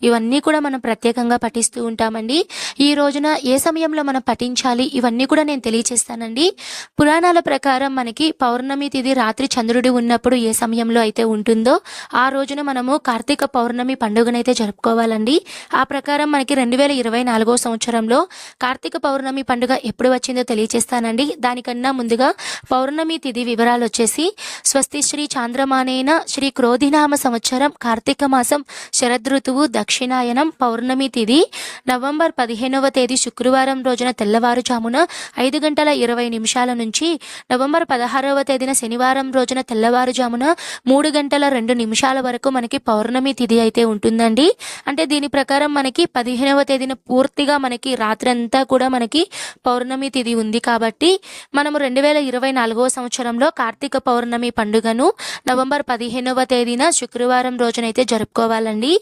ఇవన్నీ కూడా మనం ప్రత్యేకంగా పఠిస్తూ ఉంటామండి. ఈ రోజున ఏ సమయంలో మనం పఠించాలి ఇవన్నీ కూడా నేను తెలియచేస్తానండి. పురాణాల ప్రకారం మనకి పౌర్ణమి తిథి రాత్రి చంద్రుడు ఉన్నప్పుడు ఏ సమయంలో అయితే ఉంటుందో ఆ రోజున మనము కార్తీక పౌర్ణమి పండుగనైతే జరుపుకోవాలండి. ఆ ప్రకారం మనకి 2024 సంవత్సరంలో కార్తీక పౌర్ణమి పండుగ ఎప్పుడు వచ్చిందో తెలియచేస్తానండి. దానికన్నా ముందుగా పౌర్ణమి తిథి వివరాలు వచ్చేసి స్వస్తి శ్రీ చాంద్రమానేన శ్రీ క్రోధినామ సంవత్సరం కార్తీక మాసం శరదృతువు దక్షిణాయనం పౌర్ణమి తిథి నవంబర్ 15వ తేదీ శుక్రవారం రోజున తెల్లవారుజామున 5:20 నుంచి నవంబర్ 16వ తేదీన శనివారం రోజున తెల్లవారుజామున 3:02 వరకు మనకి పౌర్ణమి తిథి అయితే ఉంటుందండి. అంటే దీని ప్రకారం మనకి 15వ తేదీన పూర్తిగా మనకి రాత్రి అంతా కూడా మనకి పౌర్ణమి తిథి ఉంది. కాబట్టి మనము 2024 సంవత్సరంలో కార్తీక పౌర్ణమి పండుగను నవంబర్ 15వ తేదీన శుక్రవారం రోజునైతే జరుపుకోవాలండి.